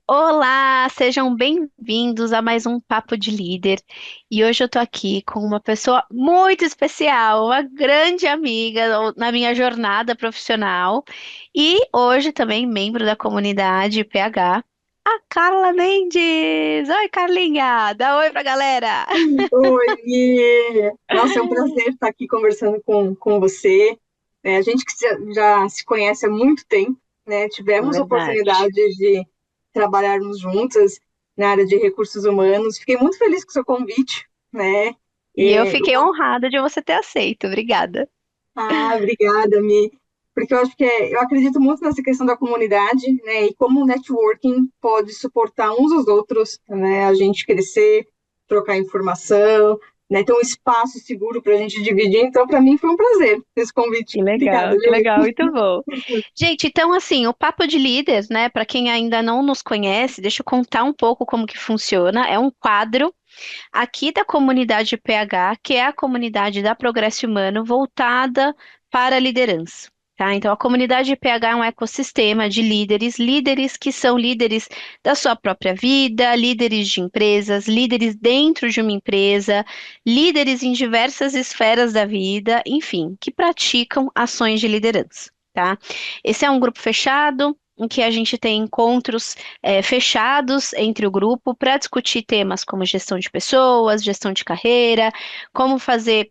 Olá, sejam bem-vindos a mais um Papo de Líder. E hoje eu tô aqui com uma pessoa muito especial, uma grande amiga na minha jornada profissional e hoje também membro da comunidade PH, a Carla Mendes. Oi, Carlinha, dá oi pra galera. Oi, Gui. Nossa, é um prazer estar aqui conversando com você. A gente que já se conhece há muito tempo, né? Tivemos a Verdade. oportunidade de trabalharmos juntas na área de recursos humanos. Fiquei muito feliz com o seu convite, né? E eu E, fiquei honrada de você ter aceito. Obrigada. obrigada, Mi. Porque eu acho que eu acredito muito nessa questão da comunidade, né? E como o networking pode suportar uns aos outros, né? A gente crescer, trocar informação, né? Ter um espaço seguro para a gente dividir. Então, para mim foi um prazer esse convite. Obrigada, Que viu, legal, muito bom. Gente, então assim, o Papo de Líder, né, para quem ainda não nos conhece, deixa eu contar um pouco como que funciona. É um quadro aqui da comunidade PH, que é a comunidade da Progresso Humano voltada para a liderança. Tá? Então, a comunidade PH é um ecossistema de líderes, líderes que são líderes da sua própria vida, líderes de empresas, líderes dentro de uma empresa, líderes em diversas esferas da vida, enfim, que praticam ações de liderança. Tá? Esse é um grupo fechado, em que a gente tem encontros fechados entre o grupo para discutir temas como gestão de pessoas, gestão de carreira, como fazer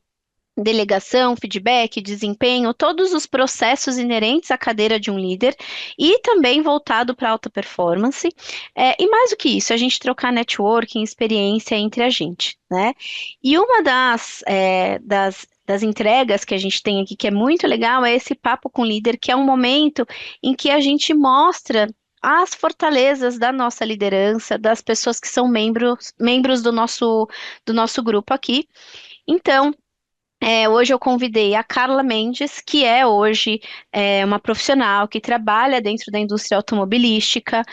delegação, feedback, desempenho, todos os processos inerentes à cadeira de um líder e também voltado para alta performance. E mais do que isso, a gente trocar networking, experiência entre a gente, né? E uma das entregas que a gente tem aqui, que é muito legal, é esse papo com o líder, que é um momento em que a gente mostra as fortalezas da nossa liderança, das pessoas que são membros do nosso grupo aqui. Então, hoje eu convidei a Carla Mendes, que é hoje uma profissional que trabalha dentro da indústria automobilística,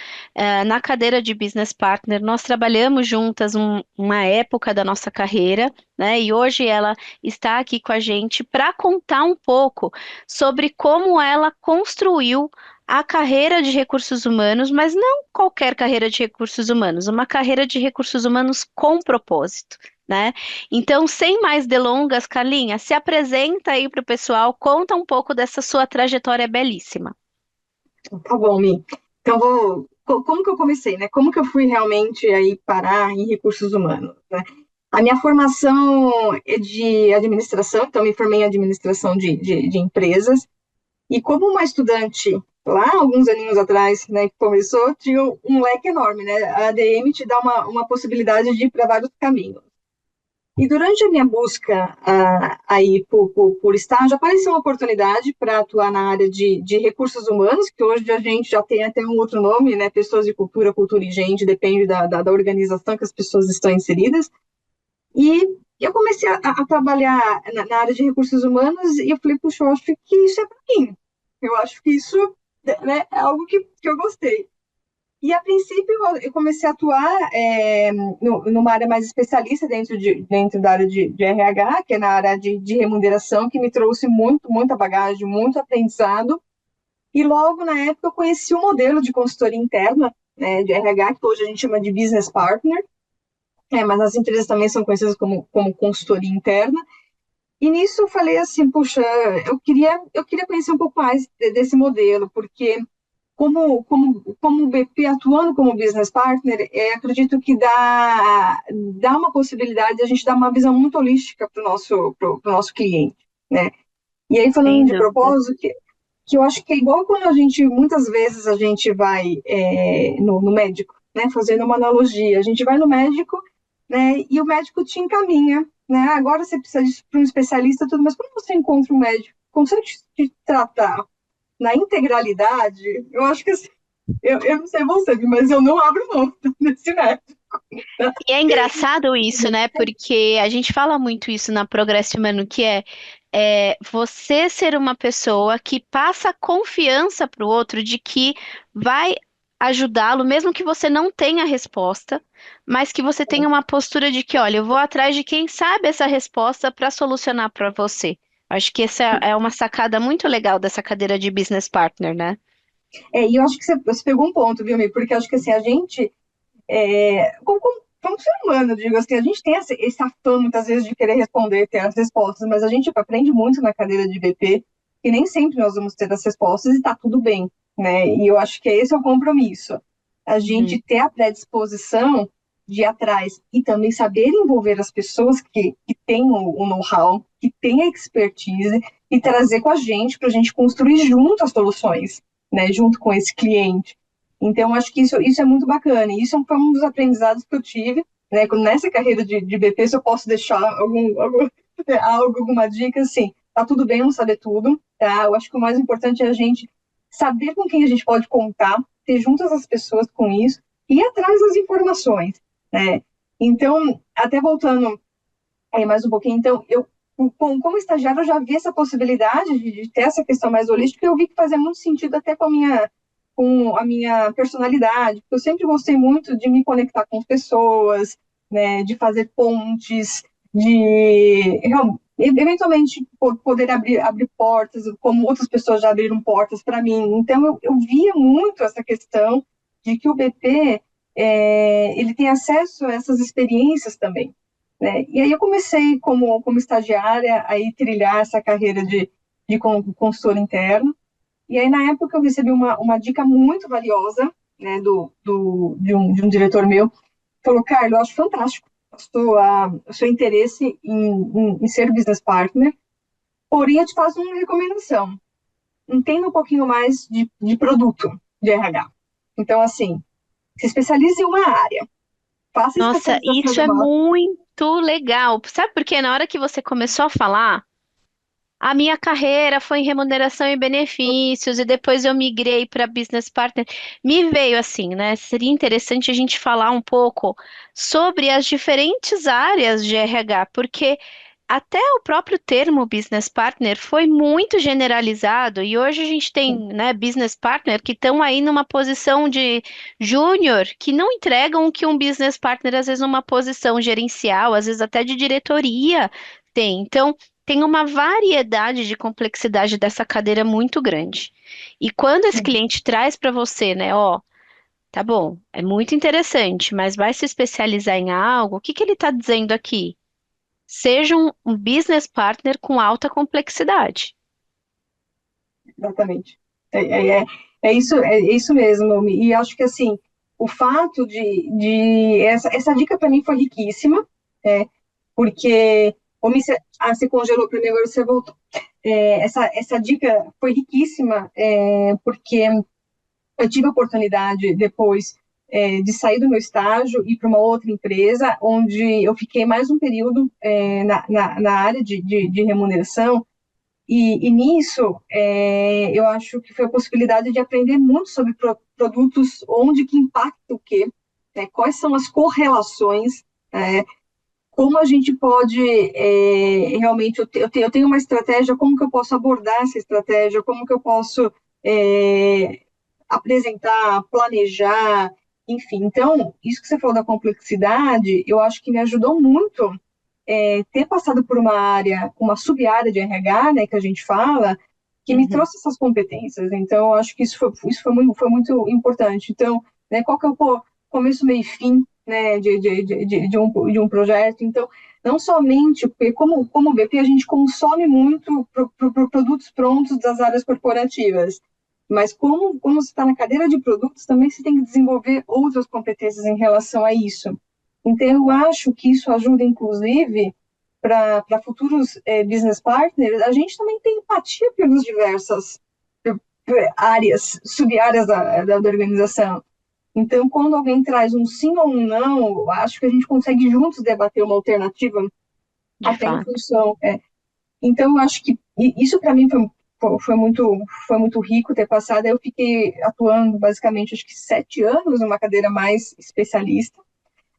na cadeira de Business Partner. Nós trabalhamos juntas uma época da nossa carreira, né? E hoje ela está aqui com a gente para contar um pouco sobre como ela construiu a carreira de recursos humanos, mas não qualquer carreira de recursos humanos, uma carreira de recursos humanos com propósito, né? Então, sem mais delongas, Carlinha, se apresenta aí para o pessoal, conta um pouco dessa sua trajetória belíssima. Tá bom, Mi. Então, como que eu comecei, né? Como que eu fui realmente aí parar em recursos humanos, né? A minha formação é de administração, então me formei em administração de empresas. E como uma estudante lá, alguns aninhos atrás, né, que começou, tinha um leque enorme, né? A ADM te dá uma possibilidade de ir para vários caminhos. E durante a minha busca aí por estágio, apareceu uma oportunidade para atuar na área de recursos humanos, que hoje a gente já tem até um outro nome, né? Pessoas de cultura, cultura e gente, depende da organização que as pessoas estão inseridas. E eu comecei a trabalhar na área de recursos humanos e eu falei, puxa, eu acho que isso é para mim. Eu acho que isso, né, é algo que eu gostei. E, a princípio, eu comecei a atuar numa área mais especialista dentro da área de RH, que é na área de remuneração, que me trouxe muita bagagem, muito aprendizado. E logo na época eu conheci o modelo de consultoria interna, né, de RH, que hoje a gente chama de business partner, mas as empresas também são conhecidas como consultoria interna. E nisso eu falei assim, puxa, eu queria conhecer um pouco mais desse modelo, porque como o BP atuando como business partner, acredito que dá uma possibilidade de a gente dar uma visão muito holística para o nosso cliente, né? E aí, falando Sem de dúvida. propósito, que eu acho que é igual quando muitas vezes a gente vai no médico, né? Fazendo uma analogia, a gente vai no médico, né? E o médico te encaminha, né? Agora você precisa para um especialista, tudo, mas quando você encontra um médico que consegue te tratar na integralidade, eu acho que assim, eu não sei você, mas eu não abro mão desse método. E é engraçado isso, né? Porque a gente fala muito isso na Progresso Humano, que é você ser uma pessoa que passa confiança para o outro de que vai ajudá-lo, mesmo que você não tenha a resposta, mas que você tenha uma postura de que, olha, eu vou atrás de quem sabe essa resposta para solucionar para você. Acho que essa é uma sacada muito legal dessa cadeira de business partner, né? E eu acho que você pegou um ponto, viu, Mi? Porque eu acho que assim, a gente, como ser humano, digo assim, a gente tem esse afã muitas vezes de querer responder, ter as respostas, mas a gente aprende muito na cadeira de BP e nem sempre nós vamos ter as respostas e tá tudo bem, né? E eu acho que esse é o compromisso. A gente Uhum. ter a predisposição de ir atrás e também saber envolver as pessoas que têm o know-how, que têm a expertise e trazer com a gente para a gente construir junto as soluções, né? Junto com esse cliente. Então, acho que isso é muito bacana. E isso foi um dos aprendizados que eu tive, né? Nessa carreira de BP, se eu posso deixar alguma dica, assim, tá tudo bem não saber tudo, tá? Eu acho que o mais importante é a gente saber com quem a gente pode contar, ter juntas as pessoas com isso e ir atrás das informações, né? Então, até voltando aí mais um pouquinho, então, como estagiário, eu já vi essa possibilidade de ter essa questão mais holística, e eu vi que fazia muito sentido até com a minha personalidade, porque eu sempre gostei muito de me conectar com as pessoas, né, de fazer pontes, de eventualmente poder abrir portas, como outras pessoas já abriram portas para mim. Então, eu via muito essa questão de que o BP ele tem acesso a essas experiências também, né? E aí eu comecei como estagiária a ir trilhar essa carreira de consultor interno. E aí, na época, eu recebi uma dica muito valiosa, né, de um diretor meu, falou, Carlos, eu acho fantástico o seu interesse em ser business partner, porém, eu te faço uma recomendação. Entenda um pouquinho mais de produto de RH. Então, assim, se especialize em uma área, faça a Nossa, especialização isso de é uma. muito legal. Sabe por quê? Na hora que você começou a falar, a minha carreira foi em remuneração e benefícios, e depois eu migrei para business partner. Me veio assim, né? Seria interessante a gente falar um pouco sobre as diferentes áreas de RH, porque até o próprio termo business partner foi muito generalizado, e hoje a gente tem, né, business partner que estão aí numa posição de júnior, que não entregam o que um business partner, às vezes, numa posição gerencial, às vezes até de diretoria tem. Então, tem uma variedade de complexidade dessa cadeira muito grande. E quando esse cliente traz para você, né, ó, tá bom, é muito interessante, mas vai se especializar em algo, o que que ele está dizendo aqui? Seja um business partner com alta complexidade. Exatamente. É isso mesmo. E acho que assim, o fato essa dica para mim foi riquíssima, é, porque você congelou para mim, agora você voltou. Essa dica foi riquíssima, porque eu tive a oportunidade depois de sair do meu estágio e ir para uma outra empresa, onde eu fiquei mais um período na área de remuneração, e nisso, eu acho que foi a possibilidade de aprender muito sobre produtos, onde que impacta o quê, né, quais são as correlações, como a gente pode realmente, eu tenho uma estratégia, como que eu posso abordar essa estratégia, como que eu posso apresentar, planejar, enfim. Então, isso que você falou da complexidade, eu acho que me ajudou muito ter passado por uma área, uma sub-área de RH, né, que a gente fala, que me Uhum. trouxe essas competências. Então, eu acho que isso foi muito importante. Então, né, qual que é o começo, meio e fim, né, de um projeto? Então, não somente, porque como BP, a gente consome muito produtos prontos das áreas corporativas, mas como você está na cadeira de produtos, também você tem que desenvolver outras competências em relação a isso. Então, eu acho que isso ajuda, inclusive, para futuros business partners, a gente também tem empatia pelas diversas áreas, sub-áreas da organização. Então, quando alguém traz um sim ou um não, acho que a gente consegue juntos debater uma alternativa De até em fato. função. Então, eu acho que isso para mim foi muito rico ter passado. Eu fiquei atuando basicamente, acho que 7 anos numa cadeira mais especialista,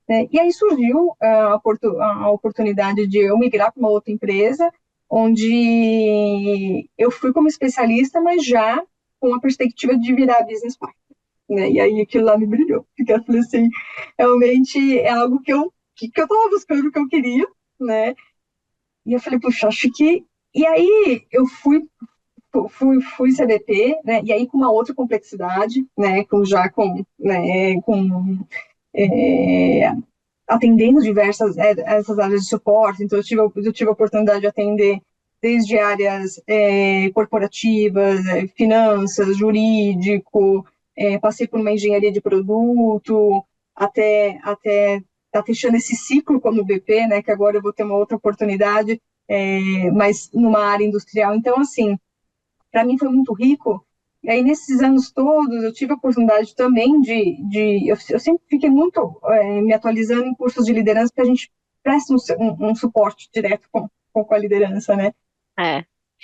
né? E aí surgiu a oportunidade de eu migrar para uma outra empresa, onde eu fui como especialista, mas já com a perspectiva de virar business partner, né? E aí aquilo lá me brilhou, porque eu falei assim, realmente é algo que eu estava buscando, que eu queria, né? E eu falei, puxa, acho que... E aí eu fui fui CDP, né, e aí com uma outra complexidade, né, é, atendendo diversas essas áreas de suporte. Então, eu tive a oportunidade de atender desde áreas corporativas, finanças, jurídico, passei por uma engenharia de produto, até tá fechando esse ciclo como BP, né, que agora eu vou ter uma outra oportunidade, mas numa área industrial. Então, assim, para mim foi muito rico. E aí, nesses anos todos, eu tive a oportunidade também eu sempre fiquei muito me atualizando em cursos de liderança, porque a gente presta um suporte direto com a liderança, né? É. E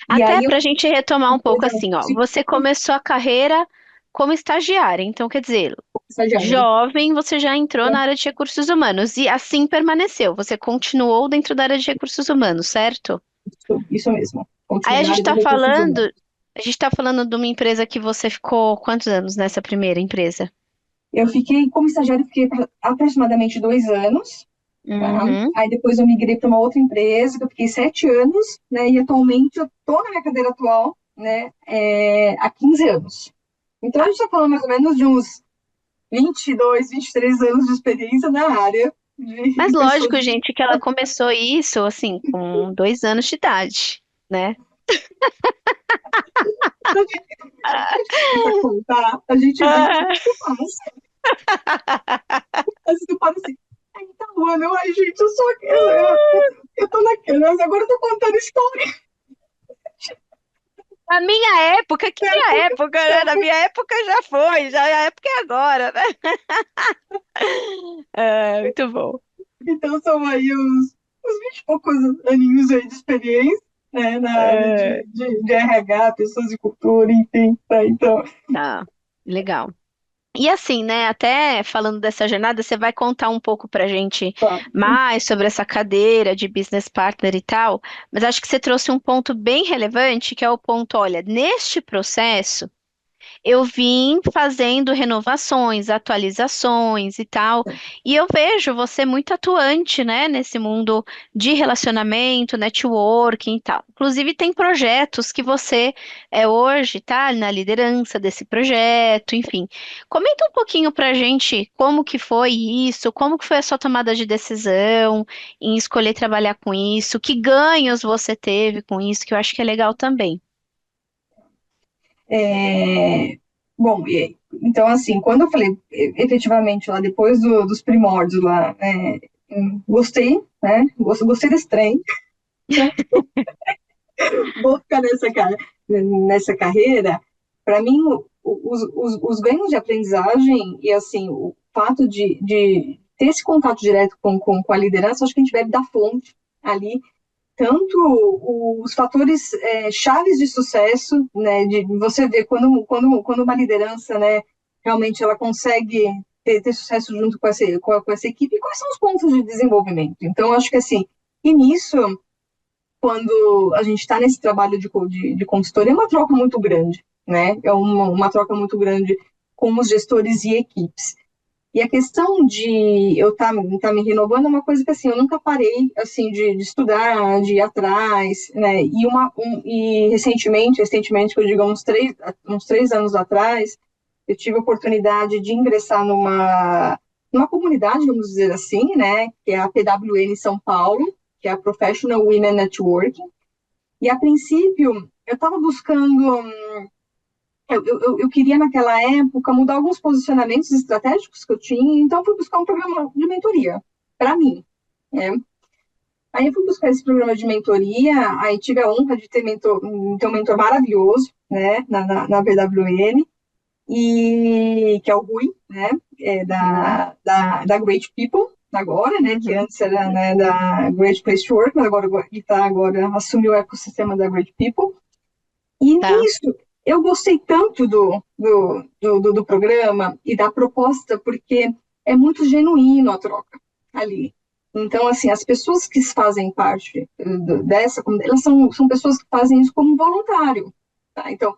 Até aí, para a gente retomar um por pouco exemplo, assim, ó, você começou a carreira como estagiária, então quer dizer, estagiária, jovem, você já entrou na área de recursos humanos e assim permaneceu. Você continuou dentro da área de recursos humanos, certo? isso mesmo, Aí continuei na área de recursos humanos. a gente está falando de uma empresa que você ficou quantos anos nessa primeira empresa? Eu fiquei, como estagiária, fiquei aproximadamente 2 anos, tá? Uhum. Aí depois eu migrei para uma outra empresa, que eu fiquei 7 anos, né? E atualmente eu estou na minha cadeira atual, né? Há 15 anos. Então a Tá. gente está falando mais ou menos de uns 22, 23 anos de experiência na área Mas de pessoas. lógico, gente, que ela começou isso assim com 2 anos de idade, né? A gente começa a contar, a gente vê que Ah. eu faço. Às vezes eu falo assim, ai, tá bom, não, ai, gente, eu tô naquela, mas agora eu tô contando história. Na minha época, que minha época, né? Na minha época já foi, já a época é agora, né? É, muito bom. Então são aí uns 20 e poucos aninhos aí de experiência, né, na área É, de RH, pessoas de cultura, enfim, tá? Então, tá, legal. E assim, né, até falando dessa jornada, você vai contar um pouco pra gente tá. mais sobre essa cadeira de business partner e tal, mas acho que você trouxe um ponto bem relevante, que é o ponto, olha, neste processo, eu vim fazendo renovações, atualizações e tal, e eu vejo você muito atuante, né, nesse mundo de relacionamento, networking e tal. Inclusive, tem projetos que você hoje tá na liderança desse projeto, enfim. Comenta um pouquinho pra gente como que foi isso, como que foi a sua tomada de decisão em escolher trabalhar com isso, que ganhos você teve com isso, que eu acho que é legal também. É, bom, então, assim, quando eu falei efetivamente lá, depois dos primórdios lá, gostei, né? Gostei desse trem, né? Vou ficar nessa carreira. Para mim, os ganhos de aprendizagem e, assim, o fato de ter esse contato direto com a liderança, acho que a gente bebe da fonte ali, tanto os fatores chaves de sucesso, né, de você ver quando uma liderança, né, realmente ela consegue ter sucesso junto com essa equipe, e quais são os pontos de desenvolvimento. Então, acho que assim, e nisso, quando a gente está nesse trabalho de consultoria, é uma troca muito grande, né? É uma troca muito grande com os gestores e equipes. E a questão de eu tá me renovando é uma coisa que, assim, eu nunca parei, assim, de estudar, de ir atrás, né? E recentemente, que eu digo, uns três anos atrás, eu tive a oportunidade de ingressar numa comunidade, vamos dizer assim, né? Que é a PWN São Paulo, que é a Professional Women Networking. E, a princípio, eu estava buscando eu queria, naquela época, mudar alguns posicionamentos estratégicos que eu tinha, então fui buscar um programa de mentoria, para mim. Né? Aí eu fui buscar esse programa de mentoria, aí tive a honra de ter um mentor maravilhoso, né, na BWN, que é o Rui, né, Uhum. da Great People, agora, né, que Uhum. antes era, né, da Great Place to Work, mas agora assumiu o ecossistema da Great People. E Tá. nisso, eu gostei tanto do programa e da proposta, porque é muito genuíno a troca ali. Então, assim, as pessoas que fazem parte dessa comunidade, elas são pessoas que fazem isso como voluntário. Tá? Então,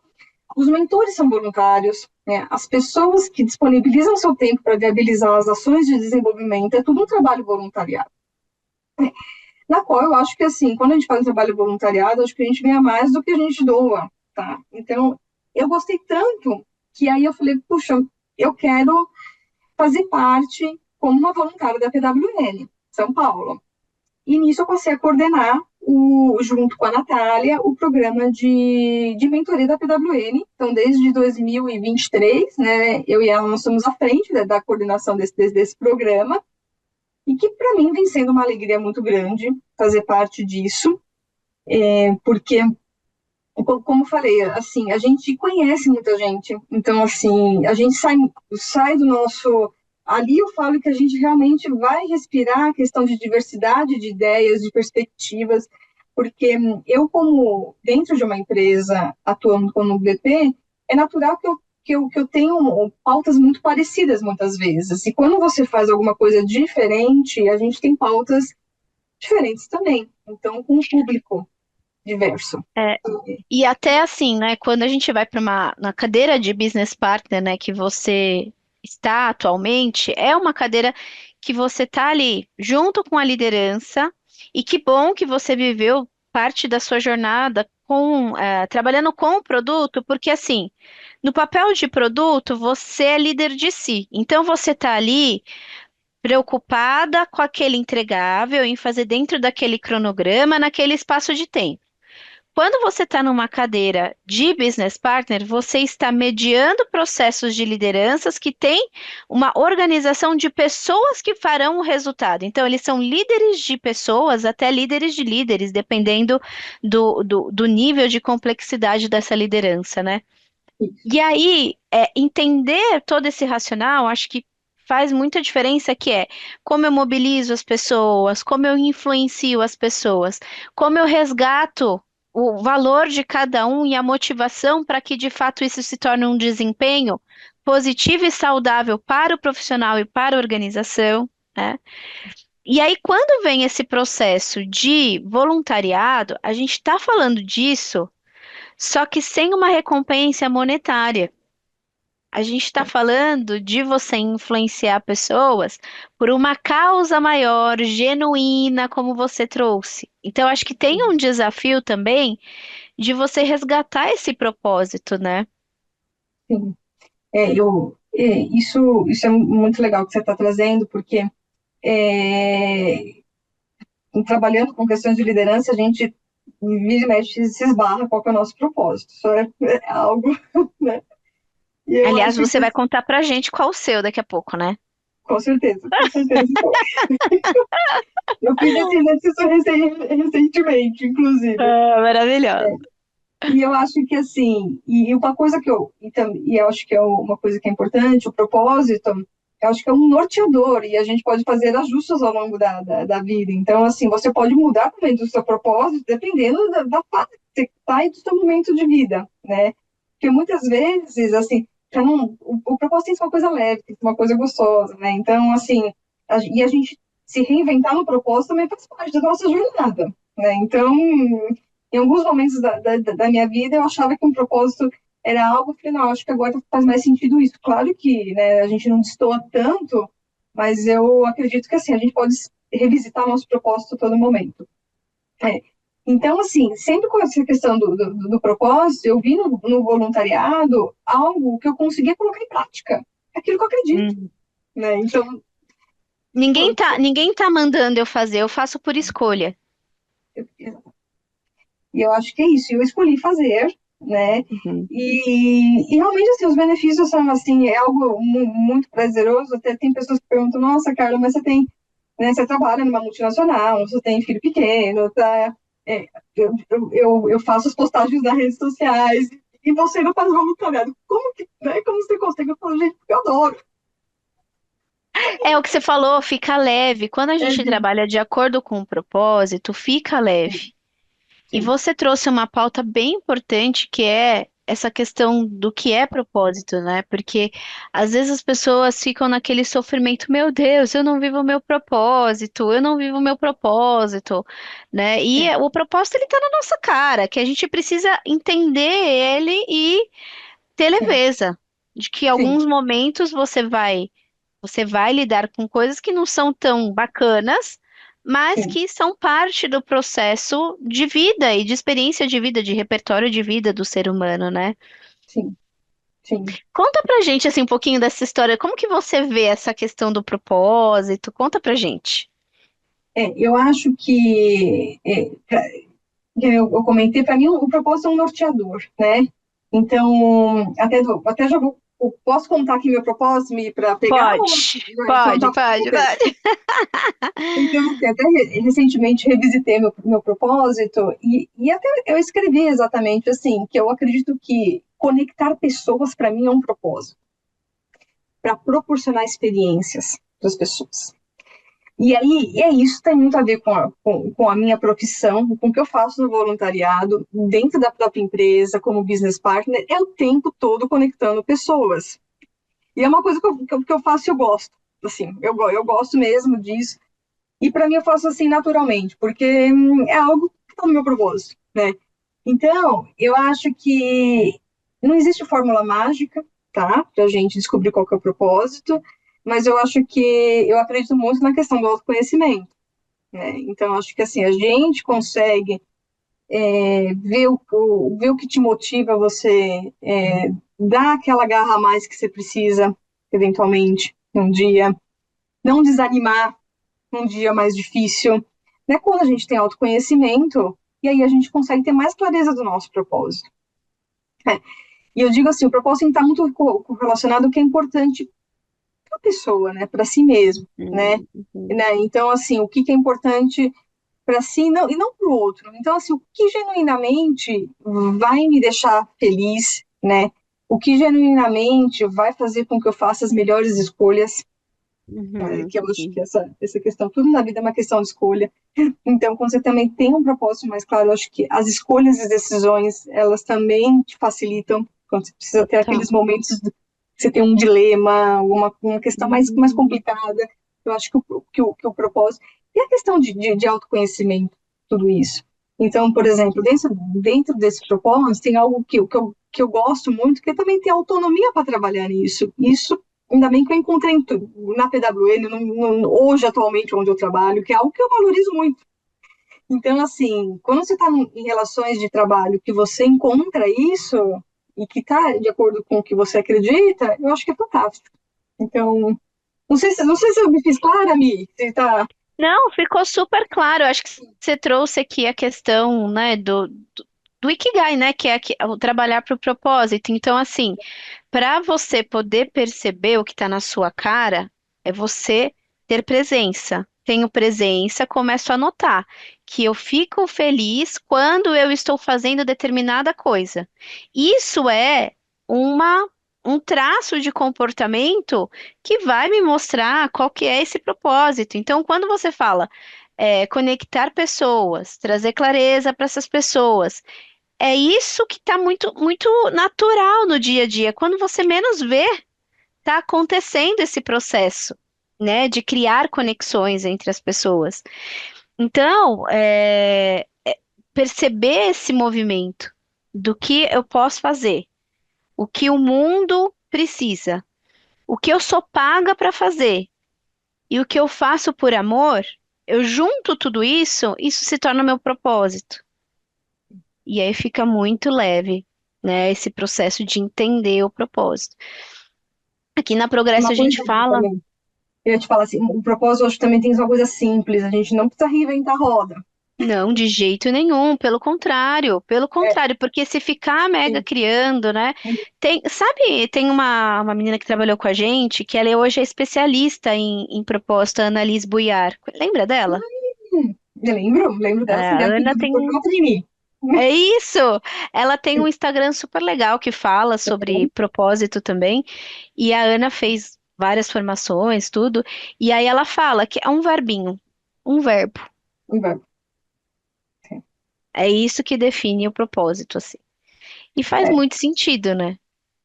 os mentores são voluntários, né? As pessoas que disponibilizam seu tempo para viabilizar as ações de desenvolvimento, é tudo um trabalho voluntariado. Na qual eu acho que, assim, quando a gente faz um trabalho voluntariado, acho que a gente ganha mais do que a gente doa, tá? Então, eu gostei tanto que aí eu falei, puxa, eu quero fazer parte como uma voluntária da PWN, São Paulo. E nisso eu passei a coordenar, junto com a Natália, o programa de mentoria da PWN. Então, desde 2023, né, eu e ela nós estamos à frente da coordenação desse programa, e que para mim vem sendo uma alegria muito grande fazer parte disso, porque, como eu falei, assim, a gente conhece muita gente, então, assim, a gente sai do nosso. Ali eu falo que a gente realmente vai respirar a questão de diversidade de ideias, de perspectivas, porque eu, como dentro de uma empresa, atuando como BP, é natural que eu tenho pautas muito parecidas muitas vezes. E quando você faz alguma coisa diferente, a gente tem pautas diferentes também. Então, com um público diverso. É, e até assim, né, quando a gente vai para uma na cadeira de business partner, né, que você está atualmente, é uma cadeira que você está ali junto com a liderança, e que bom que você viveu parte da sua jornada trabalhando com o produto, porque assim, no papel de produto, você é líder de si. Então você está ali preocupada com aquele entregável, em fazer dentro daquele cronograma, naquele espaço de tempo. Quando você está numa cadeira de business partner, você está mediando processos de lideranças que têm uma organização de pessoas que farão o resultado. Então, eles são líderes de pessoas até líderes de líderes, dependendo do nível de complexidade dessa liderança, né? E aí, entender todo esse racional, acho que faz muita diferença, que é como eu mobilizo as pessoas, como eu influencio as pessoas, como eu resgato o valor de cada um e a motivação para que de fato isso se torne um desempenho positivo e saudável para o profissional e para a organização, né? E aí, quando vem esse processo de voluntariado, a gente está falando disso, só que sem uma recompensa monetária. A gente está falando de você influenciar pessoas por uma causa maior, genuína, como você trouxe. Então, acho que tem um desafio também de você resgatar esse propósito, né? Sim. Isso é muito legal que você está trazendo, porque é, trabalhando com questões de liderança, a gente vira e mexe se esbarra qual que é o nosso propósito. Isso é algo, né? E eu Aliás, acho você que, vai contar pra gente qual o seu daqui a pouco, né? com certeza, com certeza. Eu fiz esse exercício recentemente, inclusive. Ah, maravilhoso. E eu acho que, assim, e uma coisa que e eu acho que é uma coisa que é importante, o propósito, eu acho que é um norteador, e a gente pode fazer ajustes ao longo da vida. Então, assim, você pode mudar também do seu propósito, dependendo da fase que você está e do seu momento de vida, né? Porque muitas vezes, assim, o propósito tem que ser uma coisa leve, tem que ser uma coisa gostosa, né? Então, assim, e a gente se reinventar no propósito também faz parte da nossa jornada, né? Então, em alguns momentos da minha vida, eu achava que um propósito era algo, eu falei, não, acho que agora faz mais sentido isso. Claro que, né, a gente não destoa tanto, mas eu acredito que, assim, a gente pode revisitar nosso propósito a todo momento. É. Então, assim, sempre com essa questão do propósito, eu vi no voluntariado algo que eu conseguia colocar em prática, aquilo que eu acredito, Hum. né? Então, Ninguém tá mandando eu fazer, eu faço por escolha. e eu acho que é isso. Eu escolhi fazer, né? Uhum. E realmente, assim, os benefícios são, assim, é algo muito prazeroso. Até tem pessoas que perguntam, nossa, Carla, mas você tem, né, você trabalha numa multinacional, você tem filho pequeno, tá? É, eu faço as postagens nas redes sociais e você não faz voluntariado. Como que, né? Como você consegue? Eu falo, gente, porque eu adoro. É o que você falou, fica leve. Quando a É, gente trabalha de acordo com o propósito, fica leve. E sim, você trouxe uma pauta bem importante, que é essa questão do que é propósito, né? Porque às vezes as pessoas ficam naquele sofrimento, meu Deus, eu não vivo o meu propósito, eu não vivo o meu propósito, né? E sim, o propósito ele tá na nossa cara, que a gente precisa entender ele e ter sim, leveza, de que em sim, alguns momentos você vai lidar com coisas que não são tão bacanas, mas sim, que são parte do processo de vida e de experiência de vida, de repertório de vida do ser humano, né? sim, sim. Conta pra gente assim um pouquinho dessa história. Como que você vê essa questão do propósito? Conta pra gente. Eu acho que, que eu comentei, para mim o propósito é um norteador, né? Então, até já vou, eu posso contar aqui meu propósito para pegar ou Pode, então pode, tá pode, bom? pode. Então, assim, até recentemente revisitei meu propósito e até eu escrevi exatamente assim, que eu acredito que conectar pessoas para mim é um propósito, para proporcionar experiências para as pessoas. E aí, isso tem muito a ver com a minha profissão, com o que eu faço no voluntariado, dentro da própria empresa, como business partner, é o tempo todo conectando pessoas. E é uma coisa que eu faço e eu gosto. Assim, eu gosto mesmo disso. E para mim eu faço assim naturalmente, porque é algo que está no meu propósito, né? Então, eu acho que não existe fórmula mágica, tá? Para a gente descobrir qual que é o propósito, mas eu acho que eu acredito muito na questão do autoconhecimento, né? Então, acho que assim, a gente consegue ver o que te motiva você dar aquela garra a mais que você precisa, eventualmente, num dia, não desanimar num dia mais difícil, né? Quando a gente tem autoconhecimento, e aí a gente consegue ter mais clareza do nosso propósito. É. E eu digo assim, o propósito está muito relacionado ao que é importante para a pessoa, né? Para si mesmo, né? Uhum. Né? Então, assim, o que é importante para si não, e não para o outro. Então, assim, o que genuinamente vai me deixar feliz, né? O que genuinamente vai fazer com que eu faça as melhores escolhas, Uhum. que eu acho que Uhum. essa questão, tudo na vida é uma questão de escolha. Então, quando você também tem um propósito mais claro, eu acho que as escolhas e as decisões, elas também te facilitam, quando você precisa ter Total. aqueles momentos que você tem um dilema, uma questão mais Uhum. complicada, eu acho que o propósito, e a questão de autoconhecimento, tudo isso. Então, por exemplo, dentro desse propósito, tem algo que eu gosto muito, que é também ter autonomia para trabalhar nisso. Isso, ainda bem que eu encontrei na PWN, hoje, atualmente, onde eu trabalho, que é algo que eu valorizo muito. Então, assim, quando você está em relações de trabalho que você encontra isso e que está de acordo com o que você acredita, eu acho que é fantástico. Então, não sei se eu me fiz clara, Mi, se tá... Não, ficou super claro. Acho que você trouxe aqui a questão, né, do Ikigai, né, que é o trabalhar para o propósito. Então, assim, para você poder perceber o que está na sua cara, é você ter presença. Tenho presença, começo a notar que eu fico feliz quando eu estou fazendo determinada coisa. Isso é uma, um traço de comportamento que vai me mostrar qual que é esse propósito. Então, quando você fala conectar pessoas, trazer clareza para essas pessoas, é isso que está muito, muito natural no dia a dia. Quando você menos vê, está acontecendo esse processo, né, de criar conexões entre as pessoas. Então, perceber esse movimento do que eu posso fazer, o que o mundo precisa, o que eu sou paga para fazer e o que eu faço por amor, eu junto tudo isso, isso se torna meu propósito. E aí fica muito leve, né, esse processo de entender o propósito. Aqui na Progresso Uma a gente coisa fala, também, eu ia te falar assim, o propósito eu acho que também tem uma coisa simples, a gente não precisa reinventar a roda. não, de jeito nenhum, pelo É, contrário, porque se ficar mega sim. criando, né? Sabe, tem uma menina que trabalhou com a gente, que ela hoje é especialista em propósito, a Annalise Buiar. Lembra dela? Lembro dela, sim, A dela Ana do tem. programa Trainee. É isso! Ela tem um Instagram super legal que fala sobre propósito também. E a Ana fez várias formações, tudo. E aí ela fala que é um verbinho, um verbo. Vai. É isso que define o propósito, assim. E faz É, muito sentido, né?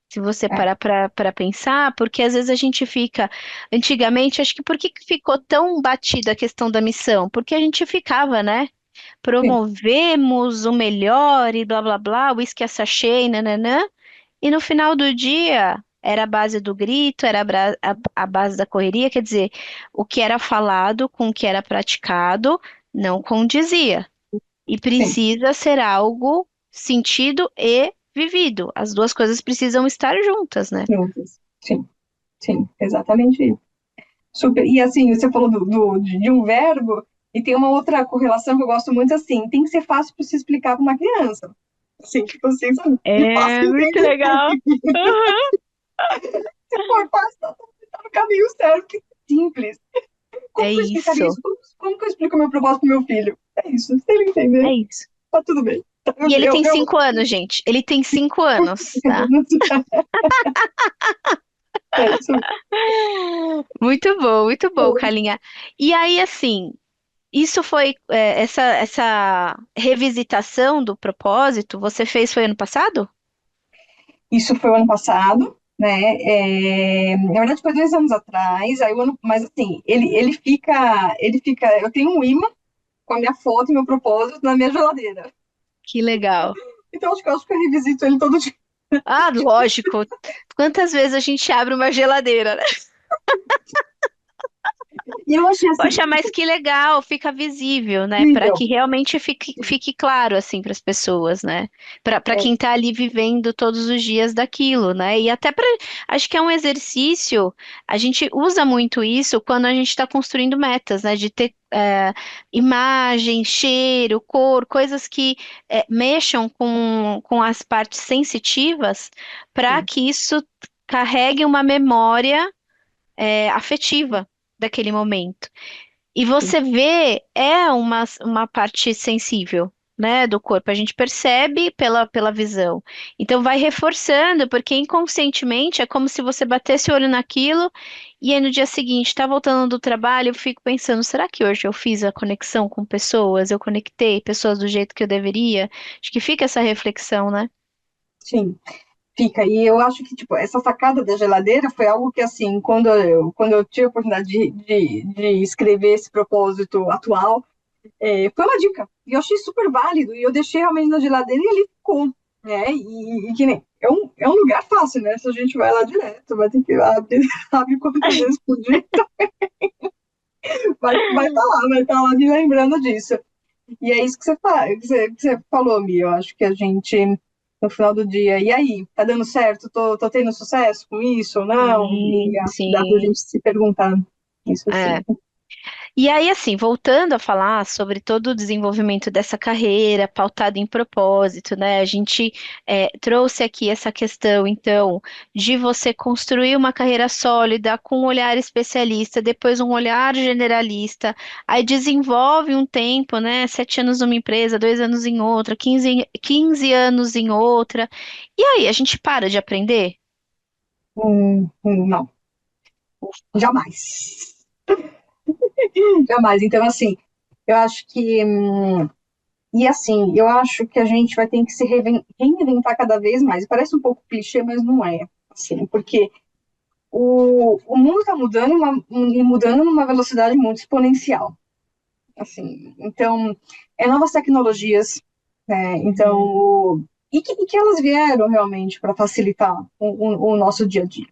Se você é, parar para pensar, porque às vezes a gente fica. Antigamente, acho que por que que ficou tão batida a questão da missão? Porque a gente ficava, né? sim, Promovemos o melhor e blá blá blá, whisky a sachê, nananã. E no final do dia, era a base do grito, era a base da correria, quer dizer, o que era falado com o que era praticado não condizia. E sim, precisa ser algo sentido e vivido. As duas coisas precisam estar juntas, né? juntas. Sim, sim, exatamente isso. Super. E assim, você falou de um verbo, e tem uma outra correlação que eu gosto muito, assim, tem que ser fácil para se explicar para uma criança. Assim, tipo assim, sabe? E fácil É de muito entender. legal. Uhum. Se for fácil, tá no caminho certo, que simples. É Como que eu explicaria isso, isso? Como que eu explico o meu propósito pro meu filho? É isso, se ele é entender, isso. tá tudo bem. E ele tem 5 anos, gente. Ele tem 5 anos, tá? É isso. Muito bom, Carlinha. E aí, assim, isso foi, essa revisitação do propósito, você fez foi ano passado? Isso foi o ano passado, né? Na verdade, foi 2 anos atrás. Aí mas assim, ele fica. Eu tenho um imã com a minha foto e meu propósito na minha geladeira. Que legal. Então, acho que eu revisito ele todo dia. Ah, lógico. Quantas vezes a gente abre uma geladeira, né? E eu achei assim, Poxa, mas que legal, fica visível, né? Para incrível. que realmente fique claro assim para as pessoas, né? Para É, quem está ali vivendo todos os dias daquilo, né? E até para, acho que é um exercício, a gente usa muito isso quando a gente está construindo metas, né? De ter imagem, cheiro, cor, coisas que mexam com as partes sensitivas, para sim, que isso carregue uma memória afetiva daquele momento. E sim, você vê, é uma parte sensível, né, do corpo. A gente percebe pela visão. Então vai reforçando, porque inconscientemente é como se você batesse o olho naquilo e aí no dia seguinte, tá voltando do trabalho, eu fico pensando, será que hoje eu fiz a conexão com pessoas? Eu conectei pessoas do jeito que eu deveria? Acho que fica essa reflexão, né? sim. Fica. E eu acho que, tipo, essa sacada da geladeira foi algo que, assim, quando eu tive a oportunidade de escrever esse propósito atual, foi uma dica. E eu achei super válido. E eu deixei realmente na geladeira e ele ficou. Né? E que nem. É um lugar fácil, né? Se a gente vai lá direto, vai ter que abrir, abre quantas vezes por dia, vai estar lá me lembrando disso. E é isso que você falou, Mi. Eu acho que a gente, no final do dia, e aí, tá dando certo? Tô tendo sucesso com isso ou não? E Sim, acho que dá pra sim. gente se perguntar isso assim. É. E aí, assim, voltando a falar sobre todo o desenvolvimento dessa carreira pautada em propósito, né? A gente trouxe aqui essa questão, então, de você construir uma carreira sólida com um olhar especialista, depois um olhar generalista, aí desenvolve um tempo, né? 7 anos numa empresa, 2 anos em outra, 15 anos em outra. E aí, a gente para de aprender? Não, jamais. Jamais. Então, assim, eu acho que. E assim, eu acho que a gente vai ter que se reinventar cada vez mais. Parece um pouco clichê, mas não é. Assim, porque o mundo está mudando e mudando numa velocidade muito exponencial. Assim, então, novas tecnologias, né? Então, Uhum, e que elas vieram realmente para facilitar o nosso dia a dia,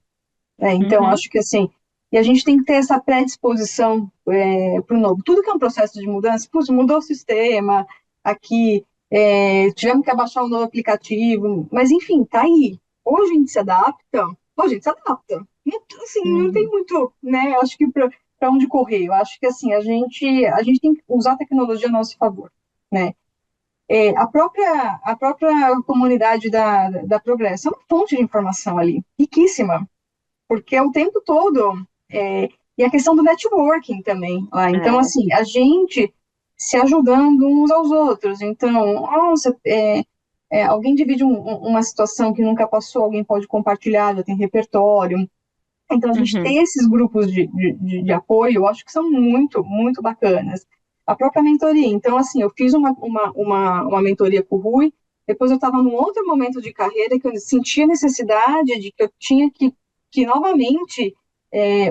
né? Então, uhum, acho que assim, e a gente tem que ter essa predisposição para o novo. Tudo que é um processo de mudança, putz, mudou o sistema, aqui, tivemos que abaixar um novo aplicativo, mas enfim, tá aí. Ou a gente se adapta, ou a gente se adapta. Assim, não tem uhum. muito, né? Acho que para onde correr. Eu acho que assim, a gente tem que usar a tecnologia a nosso favor, né? A própria comunidade da Progresso é uma fonte de informação ali, riquíssima, porque é o tempo todo. E a questão do networking também lá. Então, É. assim, a gente se ajudando uns aos outros. Então, nossa, alguém divide uma situação que nunca passou, alguém pode compartilhar, já tem repertório. Então, a gente Uhum. ter esses grupos de apoio, eu acho que são muito, muito bacanas. A própria mentoria. Então, assim, eu fiz uma mentoria com o Rui, depois eu estava num outro momento de carreira que eu sentia necessidade de que eu tinha que novamente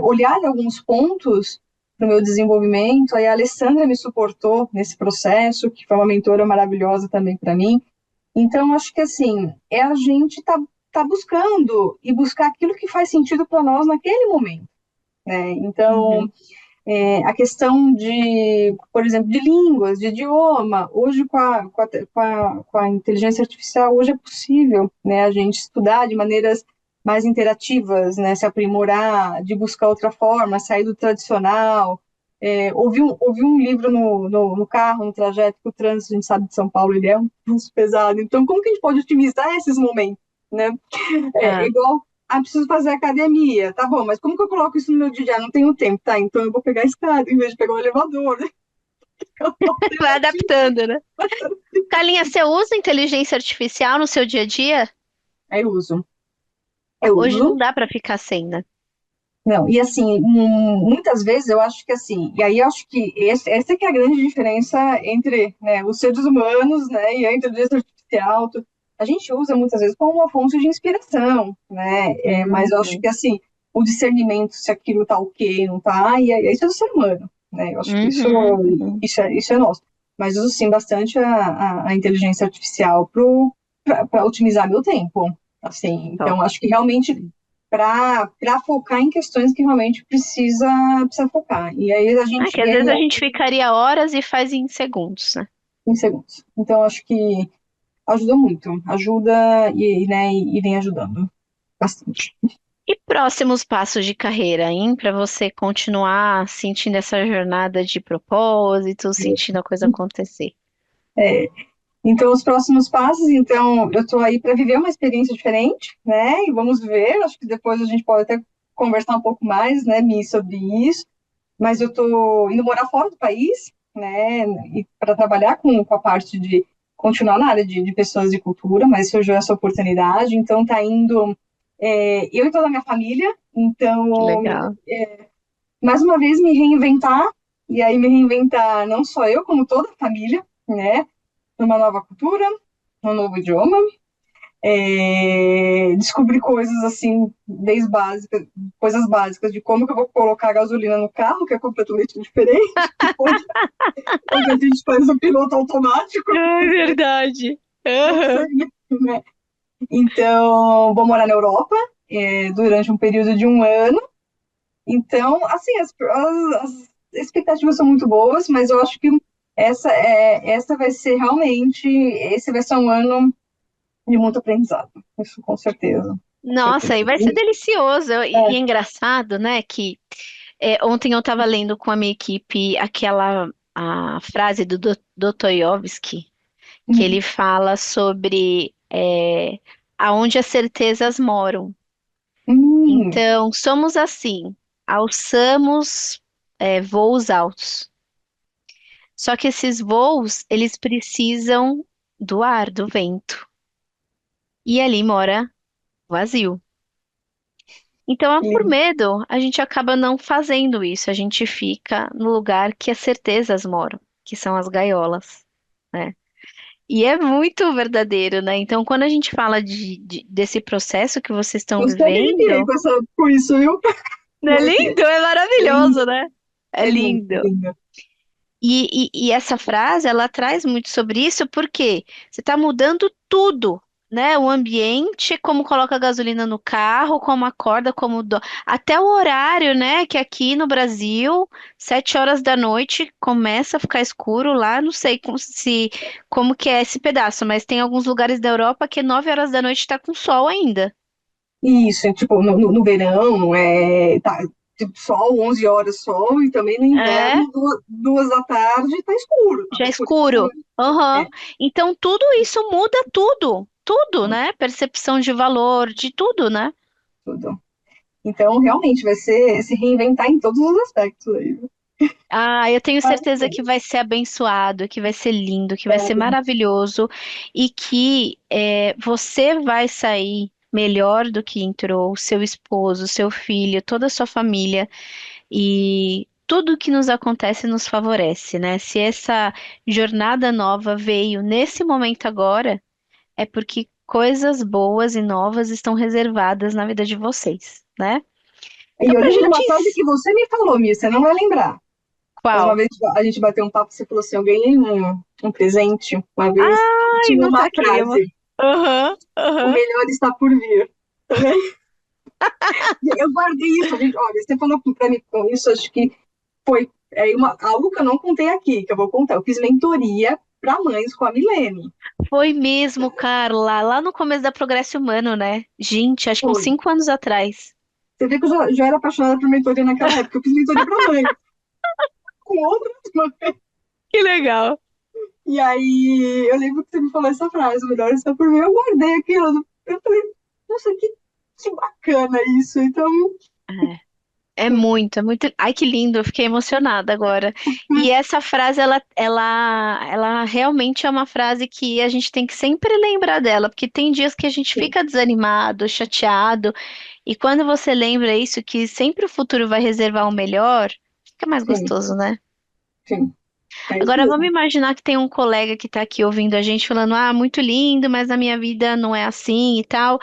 olhar alguns pontos para o meu desenvolvimento. Aí a Alessandra me suportou nesse processo, que foi uma mentora maravilhosa também para mim. Então, acho que assim, é a gente tá tá buscando e buscar aquilo que faz sentido para nós naquele momento, né? Então, Uhum. a questão de, por exemplo, de línguas, de idioma, hoje com a inteligência artificial, hoje é possível, né, a gente estudar de maneiras mais interativas, né, se aprimorar, de buscar outra forma, sair do tradicional, ouvir um livro no carro, no trajeto, que o trânsito, a gente sabe de São Paulo, ele é um trânsito pesado, então como que a gente pode otimizar esses momentos, né? É Ah, igual, preciso fazer academia. Tá bom, mas como que eu coloco isso no meu dia? Não tenho tempo, tá? Então eu vou pegar a escada em vez de pegar o elevador. vai adaptando, né? Carlinha, você usa inteligência artificial no seu dia a dia? Aí eu uso. Eu Hoje não uso. dá para ficar sem, né? Não, e assim, muitas vezes eu acho que assim, e aí eu acho que essa que é a grande diferença entre, né, os seres humanos, né, e a inteligência artificial. A gente usa muitas vezes como uma fonte de inspiração, né, mas eu acho Uhum. que assim, o discernimento se aquilo tá ok, não tá, e isso é do ser humano, né, eu acho que Uhum. Uhum. isso é nosso. Mas uso sim bastante a inteligência artificial para otimizar meu tempo, assim, Top. então acho que realmente para focar em questões que realmente precisa focar. E aí a Ah, gente que às vezes a ganha gente ficaria horas e faz em segundos, né? em segundos. Então, acho que ajuda muito. Ajuda né, e vem ajudando bastante. E próximos passos de carreira, hein? Para você continuar sentindo essa jornada de propósito, sentindo a coisa acontecer. É, então, os próximos passos, então, eu estou aí para viver uma experiência diferente, né? E vamos ver, acho que depois a gente pode até conversar um pouco mais, né, Mi, sobre isso. Mas eu estou indo morar fora do país, né, e para trabalhar com a parte de continuar na área de pessoas de cultura, mas surgiu essa oportunidade, então tá indo eu e toda a minha família, Que então legal. mais uma vez me reinventar, e aí me reinventar não só eu, como toda a família, né, numa nova cultura, num novo idioma, descobrir coisas assim, desde básicas, coisas básicas de como que eu vou colocar gasolina no carro, que é completamente diferente, onde a gente faz o piloto automático, É verdade. não Aham. sei, né? Então, vou morar na Europa durante um período de um ano. Então, assim, as expectativas são muito boas, mas eu acho que essa vai ser realmente, esse vai ser um ano de muito aprendizado. Isso com certeza. Com Nossa, certeza. e vai ser delicioso. E é engraçado, né, que ontem eu estava lendo com a minha equipe aquela a frase do Dostoiévski, que ele fala sobre aonde as certezas moram. Hum, Então, somos assim, alçamos voos altos. Só que esses voos, eles precisam do ar, do vento. E ali mora vazio. Então, por medo, a gente acaba não fazendo isso. A gente fica no lugar que as certezas moram, que são as gaiolas, né? E é muito verdadeiro, né? Então, quando a gente fala desse processo que vocês estão eu sempre arrepiei vivendo, com isso, viu? não é lindo? É É lindo, maravilhoso, né? É é lindo, lindo. lindo. E essa frase, ela traz muito sobre isso, porque você está mudando tudo, né? O ambiente, como coloca a gasolina no carro, como acorda, até o horário, né? Que aqui no Brasil, 7 horas da noite, começa a ficar escuro lá. Não sei como que é esse pedaço, mas tem alguns lugares da Europa que 9 horas da noite está com sol ainda. Isso, tipo, no verão, tá, tipo, sol, 11 horas sol, e também no É, inverno, 2 da tarde, tá já é escuro de escuro. noite. Aham. É, Então tudo isso muda tudo, tudo, né? Percepção de valor, de tudo, né? tudo. Então, realmente, vai ser se reinventar em todos os aspectos aí. Ah, eu tenho certeza que Parabéns. vai ser abençoado, que vai ser lindo, que vai ser maravilhoso e que você vai sair melhor do que entrou, seu esposo, seu filho, toda a sua família e tudo que nos acontece nos favorece, né? Se essa jornada nova veio nesse momento agora, é porque coisas boas e novas estão reservadas na vida de vocês, né? E Então, eu pra lembro de uma gente. frase que você me falou, Mia, você não vai lembrar. Mas uma Qual? vez a gente bateu um papo, você falou assim, eu ganhei um presente uma vez, e Ai, tinha não uma saquei. frase. Aham, O aham. melhor está por vir. Eu guardei isso, gente. Olha, você falou pra mim com isso, acho que foi algo que eu não contei aqui, que eu vou contar. Eu fiz mentoria para mães com a Milene. Foi mesmo, Carla, lá no começo da Progresso Humano, né? Gente, acho que uns Foi. 5 anos atrás. Você vê que eu já era apaixonada por mentoria naquela época. Eu fiz mentoria para mãe, com outras mães. Que legal. E aí, eu lembro que você me falou essa frase, o melhor está por mim. Eu guardei aquilo. Eu falei, nossa, que bacana isso. Então, É muito, é muito. Ai, que lindo, eu fiquei emocionada agora. E essa frase, ela realmente é uma frase que a gente tem que sempre lembrar dela, porque tem dias que a gente sim, fica desanimado, chateado, e quando você lembra isso, que sempre o futuro vai reservar o melhor, fica mais sim, gostoso, né? sim. É isso Agora vamos mesmo. imaginar que tem um colega que tá aqui ouvindo a gente falando, ah, muito lindo, mas na minha vida não é assim e tal.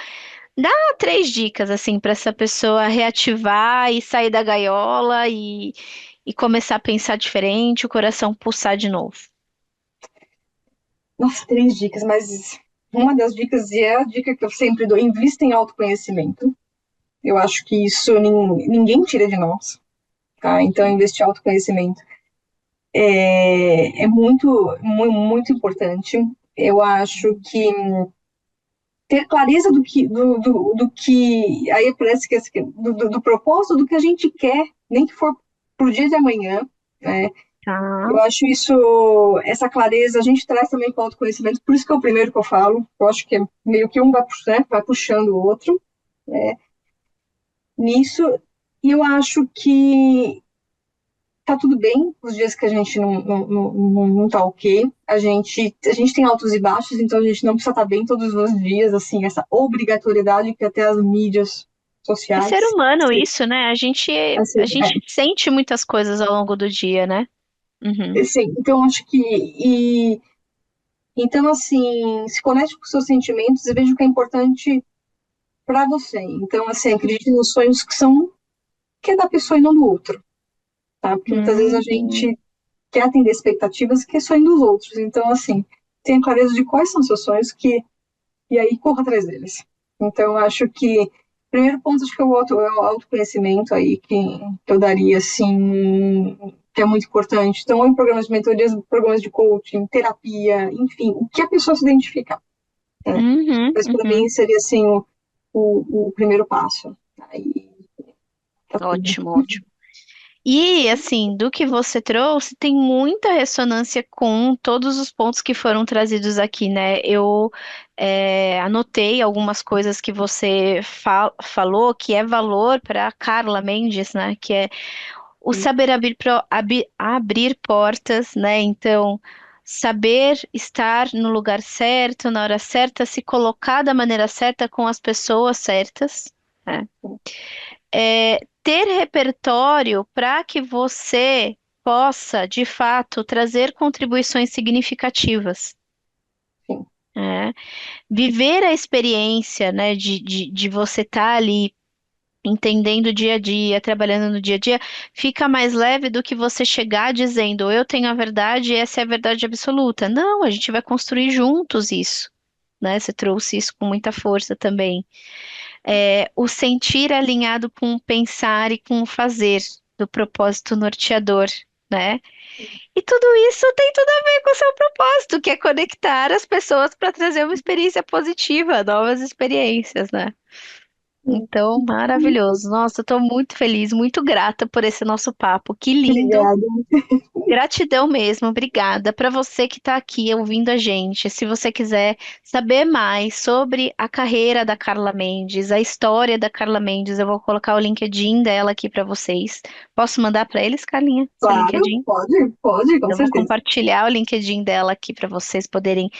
Dá 3 dicas, assim, para essa pessoa reativar e sair da gaiola e começar a pensar diferente, o coração pulsar de novo. Nossa, 3 dicas, mas uma das dicas, e é a dica que eu sempre dou, invista em autoconhecimento. Eu acho que isso ninguém tira de nós, tá? Então, investir em autoconhecimento é muito importante. Eu acho que ter clareza do que aí parece que do propósito do que a gente quer, nem que for pro dia de amanhã, né? Tá. Eu acho isso, essa clareza, a gente traz também com o autoconhecimento, por isso que é o primeiro que eu falo. Eu acho que é meio que um vai puxando o outro nisso. E eu acho que tá tudo bem os dias que a gente não tá ok. A gente tem altos e baixos, então a gente não precisa estar bem todos os dias, assim, essa obrigatoriedade que até as mídias É ser sociais. humano isso, né? Assim, A gente sente muitas coisas ao longo do dia, né? Uhum. assim, então acho que então assim, se conecte com os seus sentimentos e veja o que é importante para você. Então assim, acredite nos sonhos que é da pessoa e não do outro, tá? Porque muitas vezes a Uhum. gente quer atender expectativas que é sonho dos outros. Então assim, tenha clareza de quais são os seus sonhos e aí corra atrás deles. Então acho que primeiro ponto acho que é o autoconhecimento aí que eu daria assim, que é muito importante. Então, em programas de mentorias, programas de coaching, terapia, enfim, o que a pessoa se identificar. Né? Uhum. Mas para mim Uhum. seria assim o primeiro passo. Aí tá tudo. Ótimo, ótimo. E, assim, do que você trouxe, tem muita ressonância com todos os pontos que foram trazidos aqui, né? Eu anotei algumas coisas que você falou que é valor para Carla Mendes, né? Que é o saber abrir portas, né? Então, saber estar no lugar certo, na hora certa, se colocar da maneira certa com as pessoas certas, né? Ter repertório para que você possa, de fato, trazer contribuições significativas. Sim, Né? Viver a experiência, né, de você estar ali entendendo o dia a dia, trabalhando no dia a dia, fica mais leve do que você chegar dizendo eu tenho a verdade e essa é a verdade absoluta. Não, a gente vai construir juntos isso. Né? Você trouxe isso com muita força também. O sentir alinhado com o pensar e com o fazer do propósito norteador, né? E tudo isso tem tudo a ver com o seu propósito, que é conectar as pessoas para trazer uma experiência positiva, novas experiências, né? sim. Então, maravilhoso. Nossa, eu tô muito feliz, muito grata por esse nosso papo. Que lindo. Obrigada. Gratidão mesmo, obrigada. Para você que está aqui ouvindo a gente, se você quiser saber mais sobre a carreira da Carla Mendes, a história da Carla Mendes, eu vou colocar o LinkedIn dela aqui para vocês. Posso mandar para eles, Carlinha, seu Claro, LinkedIn? pode, com Eu vou certeza. compartilhar o LinkedIn dela aqui para vocês poderem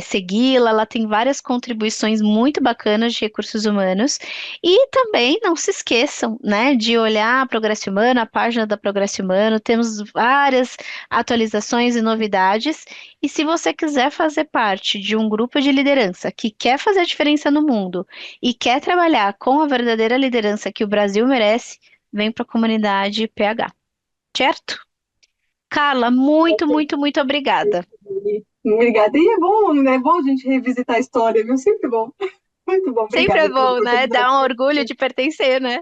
segui-la. Ela tem várias contribuições muito bacanas de recursos humanos. E também não se esqueçam, né, de olhar a Progresso Humano, a página da Progresso Humano. Temos várias atualizações e novidades. E se você quiser fazer parte de um grupo de liderança que quer fazer a diferença no mundo e quer trabalhar com a verdadeira liderança que o Brasil merece, vem para a comunidade PH, certo? Carla, muito, muito, muito obrigada. Obrigada. E é bom, né? É bom a gente revisitar a história, viu? Sempre bom. Muito bom. Sempre é Obrigada pela bom, né? Dá oportunidade. um orgulho de pertencer, né?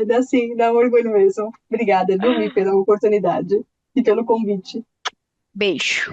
Dá sim, dá um orgulho mesmo. Obrigada, viu, Mi, pela oportunidade e pelo convite. Beijo.